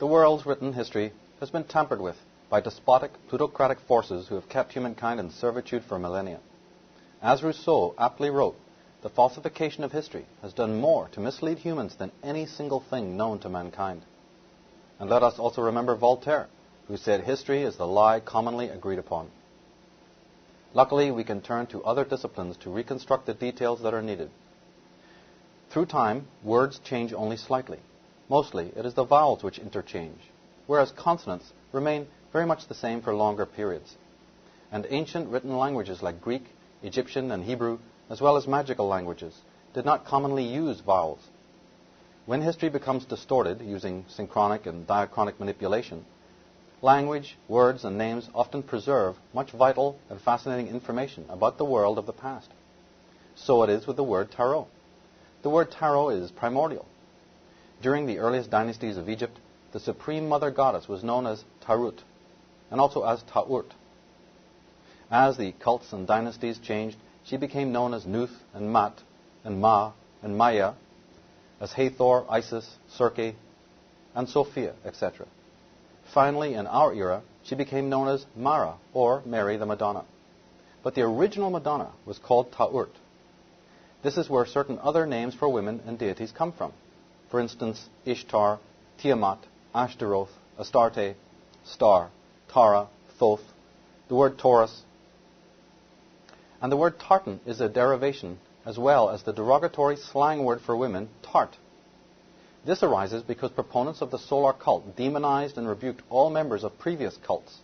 The world's written history has been tampered with by despotic, plutocratic forces who have kept humankind in servitude for millennia. As Rousseau aptly wrote, the falsification of history has done more to mislead humans than any single thing known to mankind. And let us also remember Voltaire, who said history is the lie commonly agreed upon. Luckily, we can turn to other disciplines to reconstruct the details that are needed. Through time, words change only slightly. Mostly, it is the vowels which interchange, whereas consonants remain very much the same for longer periods. And ancient written languages like Greek, Egyptian, and Hebrew, as well as magical languages, did not commonly use vowels. When history becomes distorted using synchronic and diachronic manipulation, language, words, and names often preserve much vital and fascinating information about the world of the past. So it is with the word tarot. The word tarot is primordial. During the earliest dynasties of Egypt, the supreme mother goddess was known as Tarut, and also as Ta'urt. As the cults and dynasties changed, she became known as Nuth and Mat and Ma and Maya, as Hathor, Isis, Circe, and Sophia, etc. Finally, in our era, she became known as Mara, or Mary the Madonna. But the original Madonna was called Ta'urt. This is where certain other names for women and deities come from. For instance, Ishtar, Tiamat, Ashtaroth, Astarte, Star, Tara, Thoth, the word Taurus. And the word tartan is a derivation, as well as the derogatory slang word for women, tart. This arises because proponents of the solar cult demonized and rebuked all members of previous cults.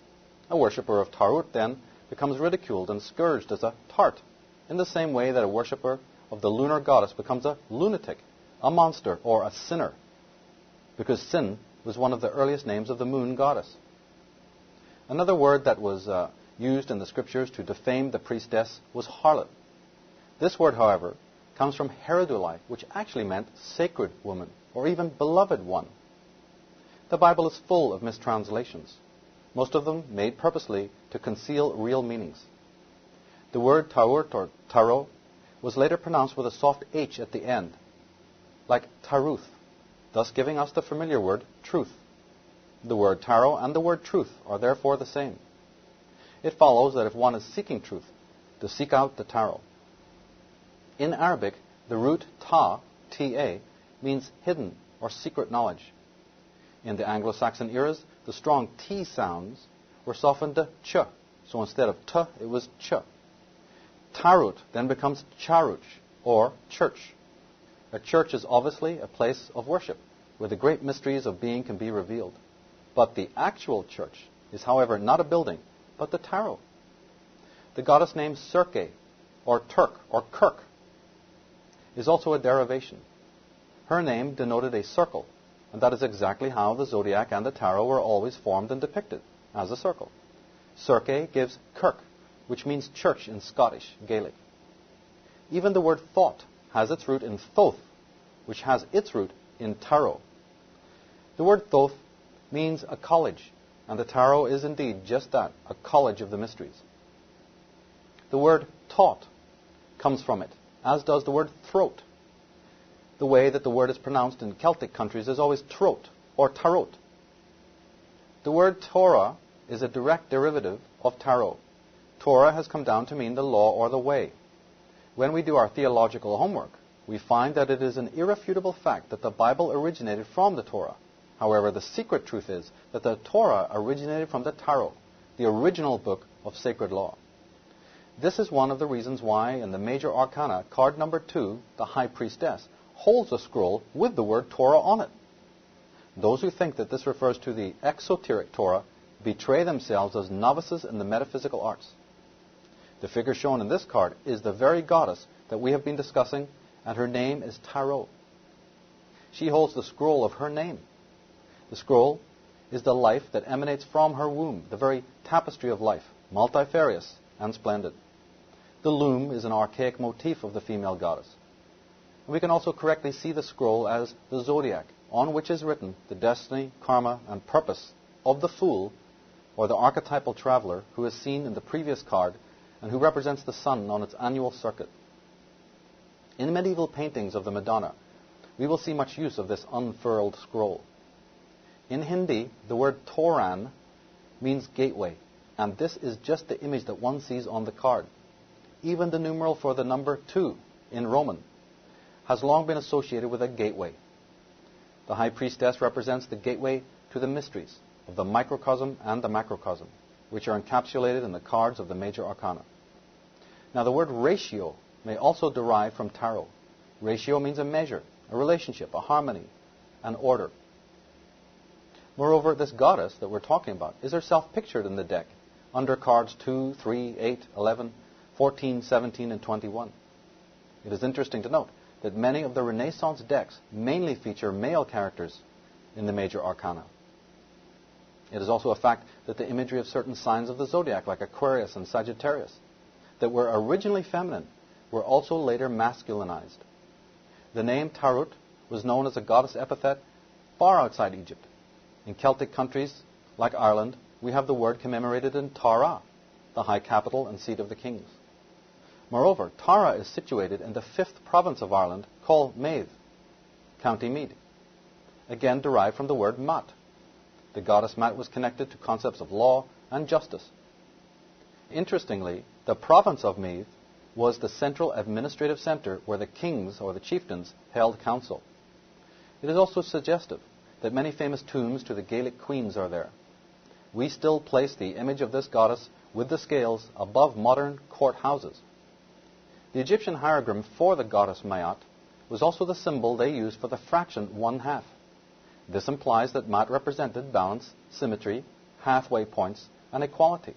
A worshipper of Tarut then becomes ridiculed and scourged as a tart, in the same way that a worshipper of the lunar goddess becomes a lunatic, a monster, or a sinner, because sin was one of the earliest names of the moon goddess. Another word that was used in the scriptures to defame the priestess was harlot. This word, however, comes from herodulai, which actually meant sacred woman, or even beloved one. The Bible is full of mistranslations, most of them made purposely to conceal real meanings. The word Ta'urt or Tarot was later pronounced with a soft H at the end, like Taruth, thus giving us the familiar word truth. The word tarot and the word truth are therefore the same. It follows that if one is seeking truth, to seek out the tarot. In Arabic, the root ta, ta, means hidden or secret knowledge. In the Anglo-Saxon eras, the strong T sounds were softened to ch, so instead of t, it was ch. Tarut then becomes charuch, or church. A church is obviously a place of worship, where the great mysteries of being can be revealed. But the actual church is, however, not a building, but the tarot. The goddess named Circe, or Turk, or Kirk, is also a derivation. Her name denoted a circle, and that is exactly how the zodiac and the tarot were always formed and depicted, as a circle. Circe gives Kirk, which means church in Scottish, Gaelic. Even the word thought has its root in Thoth, which has its root in tarot. The word Thoth means a college, and the tarot is indeed just that, a college of the mysteries. The word taught comes from it, as does the word throat. The way that the word is pronounced in Celtic countries is always throat or tarot. The word Torah is a direct derivative of tarot. Torah has come down to mean the law or the way. When we do our theological homework, we find that it is an irrefutable fact that the Bible originated from the Torah. However, the secret truth is that the Torah originated from the Tarot, the original book of sacred law. This is one of the reasons why in the major arcana, card number 2, the High Priestess, holds a scroll with the word Torah on it. Those who think that this refers to the exoteric Torah betray themselves as novices in the metaphysical arts. The figure shown in this card is the very goddess that we have been discussing, and her name is Tarot. She holds the scroll of her name. The scroll is the life that emanates from her womb, the very tapestry of life, multifarious and splendid. The loom is an archaic motif of the female goddess. We can also correctly see the scroll as the zodiac, on which is written the destiny, karma, and purpose of the fool, or the archetypal traveler who is seen in the previous card and who represents the sun on its annual circuit. In medieval paintings of the Madonna, we will see much use of this unfurled scroll. In Hindi, the word Toran means gateway, and this is just the image that one sees on the card. Even the numeral for the number 2 in Roman has long been associated with a gateway. The high priestess represents the gateway to the mysteries of the microcosm and the macrocosm, which are encapsulated in the cards of the major arcana. Now, the word ratio may also derive from tarot. Ratio means a measure, a relationship, a harmony, an order. Moreover, this goddess that we're talking about is herself pictured in the deck under cards 2, 3, 8, 11, 14, 17, and 21. It is interesting to note that many of the Renaissance decks mainly feature male characters in the major arcana. It is also a fact that the imagery of certain signs of the zodiac, like Aquarius and Sagittarius, that were originally feminine, were also later masculinized. The name Tarot was known as a goddess epithet far outside Egypt. In Celtic countries like Ireland, we have the word commemorated in Tara, the high capital and seat of the kings. Moreover, Tara is situated in the 5th province of Ireland, called Meath, County Meath, again derived from the word Mat. The goddess Mat was connected to concepts of law and justice. Interestingly, the province of Meath was the central administrative center where the kings or the chieftains held council. It is also suggestive that many famous tombs to the Gaelic queens are there. We still place the image of this goddess with the scales above modern court houses. The Egyptian hierogram for the goddess Mayat was also the symbol they used for the fraction 1/2. This implies that Mat represented balance, symmetry, halfway points, and equality.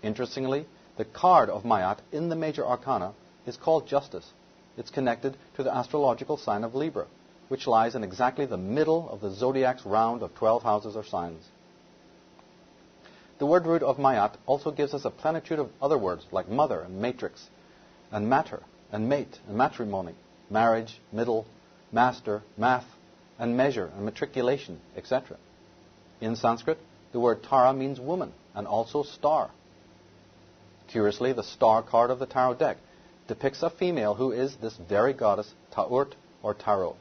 Interestingly, the card of Mayat in the major arcana is called Justice. It's connected to the astrological sign of Libra, which lies in exactly the middle of the zodiac's round of 12 houses or signs. The word root of Mayat also gives us a plenitude of other words like mother and matrix, and matter and mate and matrimony, marriage, middle, master, math, and measure and matriculation, etc. In Sanskrit, the word Tara means woman and also star. Curiously, the star card of the tarot deck depicts a female who is this very goddess Taurt or Tarot.